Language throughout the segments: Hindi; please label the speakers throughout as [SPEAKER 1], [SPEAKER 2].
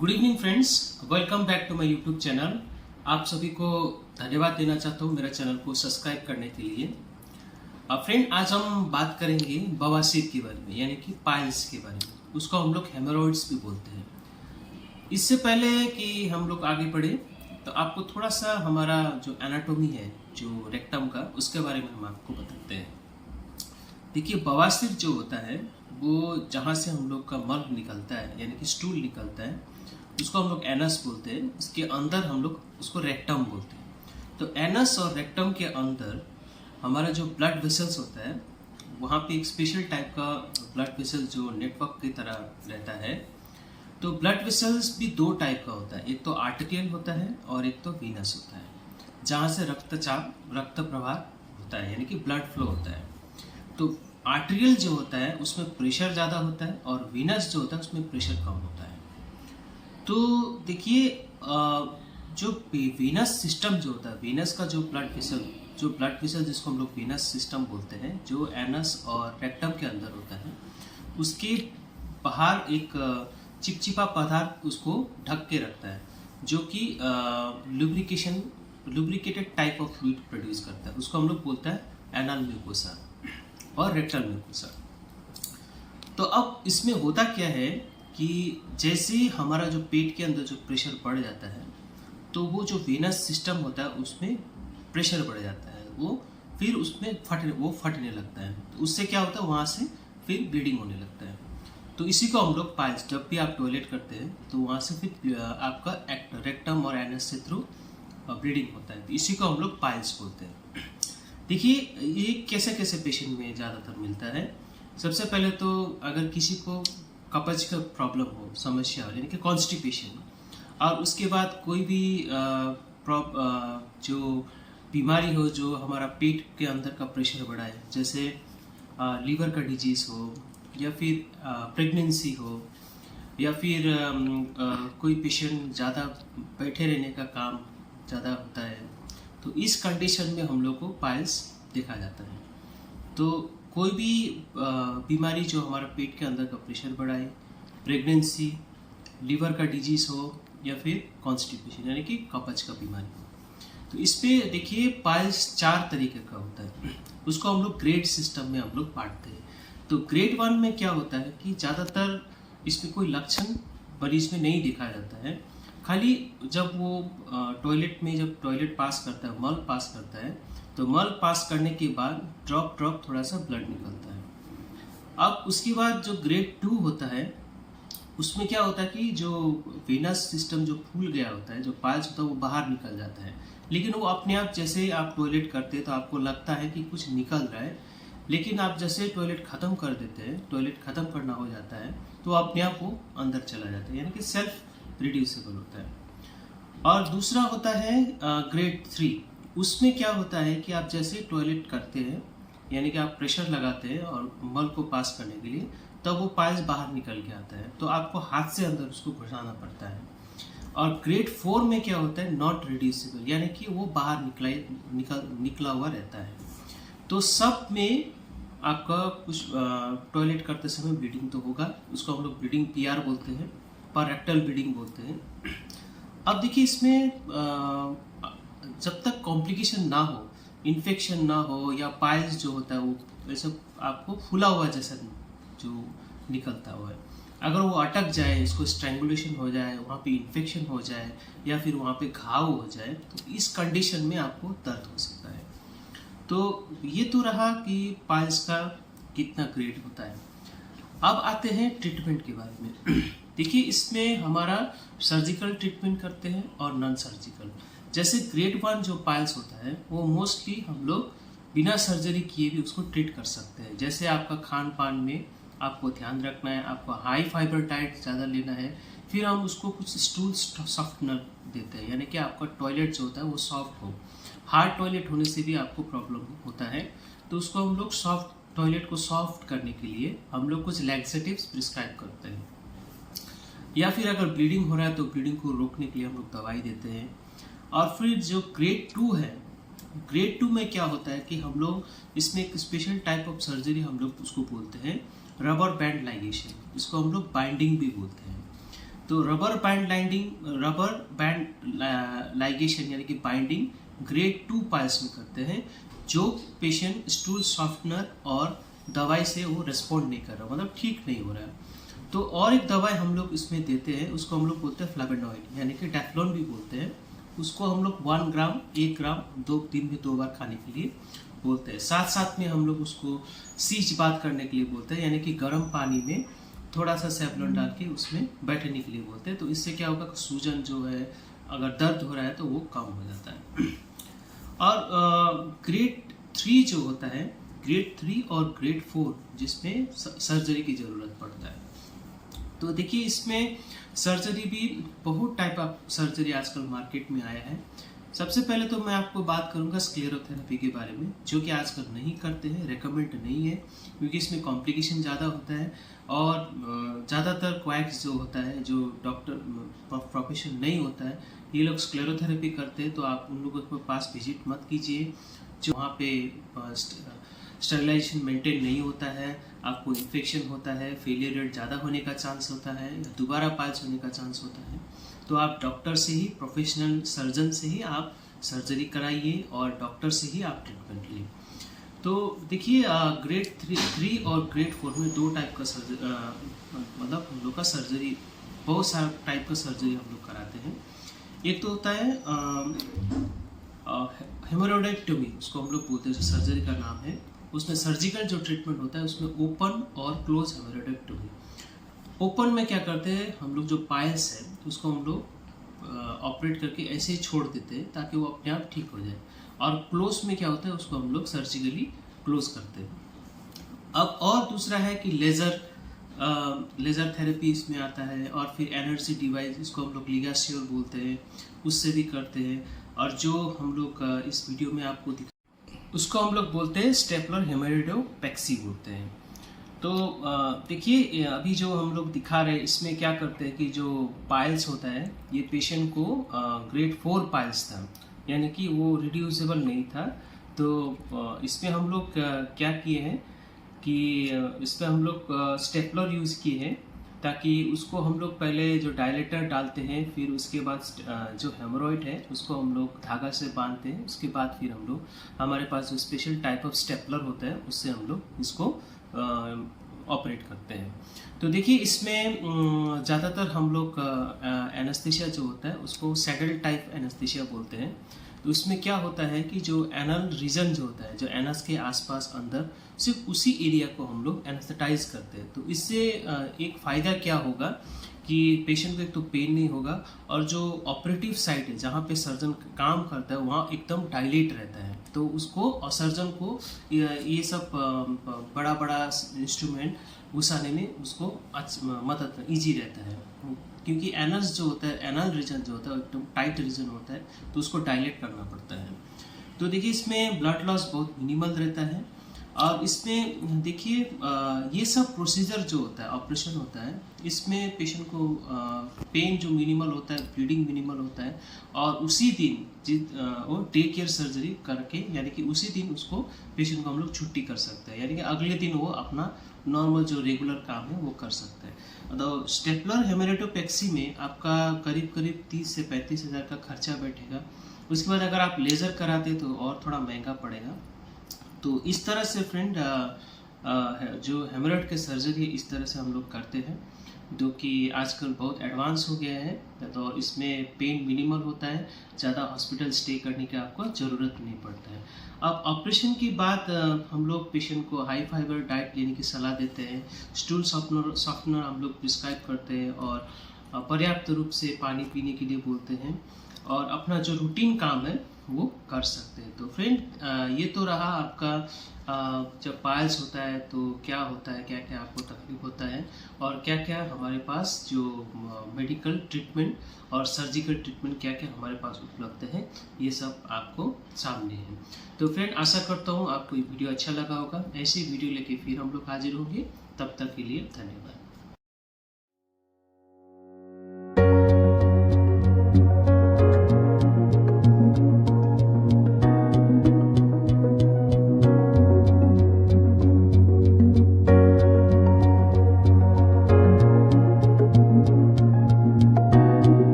[SPEAKER 1] Good evening friends, welcome back to my YouTube channel. आप सभी को धन्यवाद देना चाहता हूँ मेरा चैनल को सब्सक्राइब करने के लिए। फ्रेंड, आज हम बात करेंगे बवासीर के बारे में, यानी कि पाइल्स के बारे में। उसको हम लोग हेमोरॉइड्स भी बोलते हैं। इससे पहले कि हम लोग आगे बढ़े तो आपको थोड़ा सा हमारा जो एनाटोमी है, जो रेक्टम का, उसके बारे में हम आपको बताते हैं। देखिए, बवासीर जो होता है वो जहाँ से हम लोग का मल निकलता है, यानी कि स्टूल निकलता है, उसको हम लोग एनस बोलते हैं। उसके अंदर हम लोग उसको रेक्टम बोलते हैं। तो एनस और रेक्टम के अंदर हमारा जो ब्लड वेसल्स होता है, वहाँ पे एक स्पेशल टाइप का ब्लड वेसल जो नेटवर्क की तरह रहता है। तो ब्लड वेसल्स भी दो टाइप का होता है, एक तो आर्टेरियल होता है और एक तो वीनस होता है, जहाँ से रक्त प्रवाह होता है, यानी कि ब्लड फ्लो होता है। तो आर्टेरियल जो होता है उसमें प्रेशर ज़्यादा होता है और वीनस जो होता है उसमें प्रेशर कम होता है। तो देखिए, जो वीनस सिस्टम जो होता है, वीनस का जो ब्लड वेसल जिसको हम लोग वीनस सिस्टम बोलते हैं, जो एनस और रेक्टम के अंदर होता है, उसके बाहर एक चिपचिपा पदार्थ उसको ढक के रखता है, जो कि lubricated type of fluid produce करता है। उसको हम लोग बोलते हैं एनल म्यूकोसा और रेक्टल म्यूकोसा। तो अब इसमें होता क्या है कि जैसे हमारा जो पेट के अंदर जो प्रेशर बढ़ जाता है, तो वो जो वेनस सिस्टम होता है उसमें प्रेशर बढ़ जाता है, वो फिर उसमें फटने लगता है। तो उससे क्या होता है, वहाँ से फिर ब्लीडिंग होने लगता है। तो इसी को हम लोग पाइल्स, जब भी आप टॉयलेट करते हैं तो वहाँ से फिर आपका रेक्टम और एनस से थ्रू ब्लीडिंग होता है। तो इसी को हम लोग पाइल्स बोलते हैं। देखिए, ये कैसे कैसे पेशेंट में ज़्यादातर मिलता है। सबसे पहले तो अगर किसी को कब्ज का प्रॉब्लम हो, समस्या हो, यानी कि कॉन्स्टिपेशन, और उसके बाद कोई भी जो बीमारी हो जो हमारा पेट के अंदर का प्रेशर बढ़ाए, जैसे लीवर का डिजीज़ हो, या फिर प्रेगनेंसी हो, या फिर कोई पेशेंट ज़्यादा बैठे रहने का काम ज़्यादा होता है, तो इस कंडीशन में हम लोग को पाइल्स देखा जाता है। तो कोई भी बीमारी जो हमारा पेट के अंदर का प्रेशर बढ़ाए, प्रेगनेंसी, लीवर का डिजीज़ हो, या फिर कॉन्स्टिपेशन यानी कि कब्ज का बीमारी हो, तो इस पे देखिए पाइल्स 4 तरीके का होता है। उसको हम लोग ग्रेड सिस्टम में हम लोग बांटते हैं। तो ग्रेड 1 में क्या होता है कि ज़्यादातर इसमें कोई लक्षण मरीज में नहीं दिखाया जाता है। खाली जब वो जब टॉयलेट पास करता है, मल पास करता है, तो मल पास करने के बाद ड्रॉप थोड़ा सा ब्लड निकलता है। अब उसके बाद जो ग्रेड 2 होता है, उसमें क्या होता है कि जो वेनस सिस्टम जो फूल गया होता है, जो पाइल्स होता है, वो बाहर निकल जाता है। लेकिन वो अपने आप, जैसे आप टॉयलेट करते हैं तो आपको लगता है कि कुछ निकल रहा है, लेकिन आप जैसे टॉयलेट ख़त्म कर देते हैं, टॉयलेट ख़त्म करना हो जाता है, तो अपने आप वो अंदर चला जाता है, यानी कि सेल्फ रिड्यूसिबल होता है। और दूसरा होता है ग्रेड 3। उसमें क्या होता है कि आप जैसे टॉयलेट करते हैं, यानी कि आप प्रेशर लगाते हैं और मल को पास करने के लिए, तब वो पाइल्स बाहर निकल के आता है, तो आपको हाथ से अंदर उसको घुसाना पड़ता है। और ग्रेड 4 में क्या होता है, नॉट रिड्यूसिबल, यानी कि वो बाहर निकला हुआ रहता है। तो सब में आपका कुछ टॉयलेट करते समय ब्लीडिंग तो होगा। उसको हम लोग ब्लीडिंग PR बोलते हैं, पर रेक्टल ब्लीडिंग बोलते हैं। अब देखिए, इसमें जब तक कॉम्प्लिकेशन ना हो, इन्फेक्शन ना हो, या पाइल्स जो होता है वो वैसे आपको फूला हुआ जैसा जो निकलता हुआ है, अगर वो अटक जाए, इसको स्ट्रैंगुलेशन हो जाए, वहाँ पे इन्फेक्शन हो जाए, या फिर वहाँ पे घाव हो जाए, तो इस कंडीशन में आपको दर्द हो सकता है। तो ये तो रहा कि पाइल्स का कितना ग्रेड होता है। अब आते हैं ट्रीटमेंट के बारे में। देखिए, इसमें हमारा सर्जिकल ट्रीटमेंट करते हैं और नॉन सर्जिकल। जैसे ग्रेड 1 जो पाइल्स होता है, वो मोस्टली हम लोग बिना सर्जरी किए भी उसको ट्रीट कर सकते हैं। जैसे आपका खान पान में आपको ध्यान रखना है, आपको हाई फाइबर डाइट ज़्यादा लेना है, फिर हम उसको कुछ स्टूल सॉफ्टनर देते हैं, यानी कि आपका टॉयलेट जो होता है वो सॉफ्ट हो। हार्ड टॉयलेट होने से भी आपको प्रॉब्लम होता है, तो उसको हम लोग टॉयलेट को सॉफ्ट करने के लिए हम लोग कुछ लैक्सेटिव्स प्रिस्क्राइब करते हैं, या फिर अगर ब्लीडिंग हो रहा है तो ब्लीडिंग को रोकने के लिए हम लोग दवाई देते हैं। और फिर जो ग्रेड 2 है, ग्रेड 2 में क्या होता है कि हम लोग इसमें एक स्पेशल टाइप ऑफ सर्जरी हम लोग उसको बोलते हैं रबर बैंड लाइगेशन, इसको हम लोग बाइंडिंग भी बोलते हैं। तो रबर बैंड लाइगेशन यानी कि बाइंडिंग ग्रेड 2 पाइल्स में करते हैं, जो पेशेंट स्टूल सॉफ्टनर और दवाई से वो रिस्पॉन्ड नहीं कर रहा, मतलब ठीक नहीं हो रहा है। तो और एक दवाई हम लोग इसमें देते हैं, उसको हम लोग बोलते हैं फ्लेवोनॉइड यानी कि डेफ्लॉन भी बोलते हैं। उसको हम लोग 1 ग्राम 1 ग्राम 2 दिन में 2 बार खाने के लिए बोलते हैं। साथ साथ में हम लोग उसको सींच बात करने के लिए बोलते हैं, यानी कि गर्म पानी में थोड़ा सा सेवलॉन डाल के उसमें बैठने के लिए बोलते हैं। तो इससे क्या होगा, सूजन जो है, अगर दर्द हो रहा है तो वो कम हो जाता है। और ग्रेड 3 जो होता है, ग्रेड 3 और ग्रेड 4 जिसमें सर्जरी की ज़रूरत पड़ता है। तो देखिए इसमें सर्जरी भी बहुत टाइप ऑफ सर्जरी आजकल मार्केट में आया है। सबसे पहले तो मैं आपको बात करूंगा स्क्लेरोथेरेपी के बारे में, जो कि आजकल नहीं करते हैं, रेकमेंड नहीं है, क्योंकि इसमें कॉम्प्लिकेशन ज़्यादा होता है और ज़्यादातर क्वैक्स जो होता है, जो डॉक्टर प्रोफेशन नहीं होता है, ये लोग स्क्लेरोथेरेपी करते हैं। तो आप उन लोगों के पास विजिट मत कीजिए, जो वहाँ पे स्टरलाइजेशन मेंटेन नहीं होता है, आपको इन्फेक्शन होता है, फेलियर रेट ज़्यादा होने का चांस होता है, दोबारा पाइल्स होने का चांस होता है। तो आप डॉक्टर से ही, प्रोफेशनल सर्जन से ही आप सर्जरी कराइए और डॉक्टर से ही आप ट्रीटमेंट लिए। तो देखिए ग्रेड 3 और ग्रेड 4 में 2 टाइप का मतलब हम लोग का सर्जरी, बहुत सारा टाइप का सर्जरी हम लोग कराते हैं। एक तो होता है हेमोरोइडेक्टोमी, उसको हम लोग बोलते हैं, जो सर्जरी का नाम है। उसमें सर्जिकल जो ट्रीटमेंट होता है उसमें ओपन और क्लोज हेमोरोइडेक्टोमी। ओपन में क्या करते हैं हम लोग, जो पाइल्स है उसको हम लोग ऑपरेट करके ऐसे ही छोड़ देते हैं ताकि वो अपने आप ठीक हो जाए। और क्लोज में क्या होता है, उसको हम लोग सर्जिकली क्लोज करते हैं। अब और दूसरा है कि लेज़र थेरेपी इसमें आता है, और फिर एनर्जी डिवाइस, इसको हम लोग लिगाश्योर बोलते हैं, उससे भी करते हैं। और जो हम लोग इस वीडियो में आपको उसको हम लोग बोलते हैं स्टेपलर हेमोरोइडोपेक्सी बोलते हैं। तो देखिए अभी जो हम लोग दिखा रहे हैं, इसमें क्या करते हैं कि जो पाइल्स होता है, ये पेशेंट को ग्रेड 4 पाइल्स था, यानी कि वो रिड्यूसेबल नहीं था। तो इसमें हम लोग क्या किए हैं कि इस पर हम लोग स्टेपलर यूज़ किए हैं, ताकि उसको हम लोग पहले जो डायलेटर डालते हैं, फिर उसके बाद जो हेमोरॉइड है उसको हम लोग धागा से बांधते हैं। उसके बाद फिर हम लोग, हमारे पास जो स्पेशल टाइप ऑफ स्टेपलर होता है, उससे हम लोग इसको ऑपरेट करते हैं। तो देखिए इसमें ज़्यादातर हम लोग एनेस्थीसिया जो होता है उसको सैडल टाइप एनेस्थीसिया बोलते हैं। तो उसमें क्या होता है कि जो एनल रीजन जो होता है, जो एनस के आसपास अंदर, सिर्फ उसी एरिया को हम लोग एनेस्थेटाइज करते हैं। तो इससे एक फ़ायदा क्या होगा कि पेशेंट को एक तो पेन नहीं होगा, और जो ऑपरेटिव साइट है जहाँ पे सर्जन काम करता है वहाँ एकदम डायलेट रहता है। तो उसको और सर्जन को ये सब बड़ा बड़ा इंस्ट्रूमेंट घुसाने में उसको मदद ईजी रहता है, क्योंकि एनस जो होता है, एनल रीजन जो होता है एकदम टाइट रीजन होता है, तो उसको डायलेट करना पड़ता है। तो देखिए इसमें ब्लड लॉस बहुत मिनिमल रहता है। और इसमें देखिए ये सब प्रोसीजर जो होता है, ऑपरेशन होता है, इसमें पेशेंट को पेन जो मिनिमल होता है, ब्लीडिंग मिनिमल होता है, और उसी दिन वो डे केयर सर्जरी करके, यानी कि उसी दिन उसको पेशेंट को हम लोग छुट्टी कर सकते हैं, यानी कि अगले दिन वो अपना नॉर्मल जो रेगुलर काम है वो कर सकते हैं। तो स्टेपलर हेमोरोइडोपेक्सी में आपका करीब 30 से 35 हज़ार का खर्चा बैठेगा। उसके बाद अगर आप लेज़र कराते तो और थोड़ा महंगा पड़ेगा। तो इस तरह से फ्रेंड जो हेमोरॉइड के सर्जरी इस तरह से हम लोग करते हैं, जो कि आजकल बहुत एडवांस हो गया है। तो इसमें पेन मिनिमल होता है, ज़्यादा हॉस्पिटल स्टे करने की आपको ज़रूरत नहीं पड़ता है। अब ऑपरेशन की बात, हम लोग पेशेंट को हाई फाइबर डाइट लेने की सलाह देते हैं, स्टूल सॉफ्टनर हम लोग प्रिस्क्राइब करते हैं, और पर्याप्त रूप से पानी पीने के लिए बोलते हैं, और अपना जो रूटीन काम है वो कर सकते हैं। तो फ्रेंड ये तो रहा आपका जब पाइल्स होता है तो क्या होता है, क्या क्या आपको तकलीफ होता है, और क्या क्या हमारे पास जो मेडिकल ट्रीटमेंट और सर्जिकल ट्रीटमेंट क्या क्या हमारे पास उपलब्ध है, ये सब आपको सामने है। तो फ्रेंड आशा करता हूँ आपको ये वीडियो अच्छा लगा होगा। ऐसी वीडियो लेके फिर हम लोग हाजिर होंगे, तब तक के लिए धन्यवाद।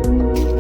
[SPEAKER 1] है।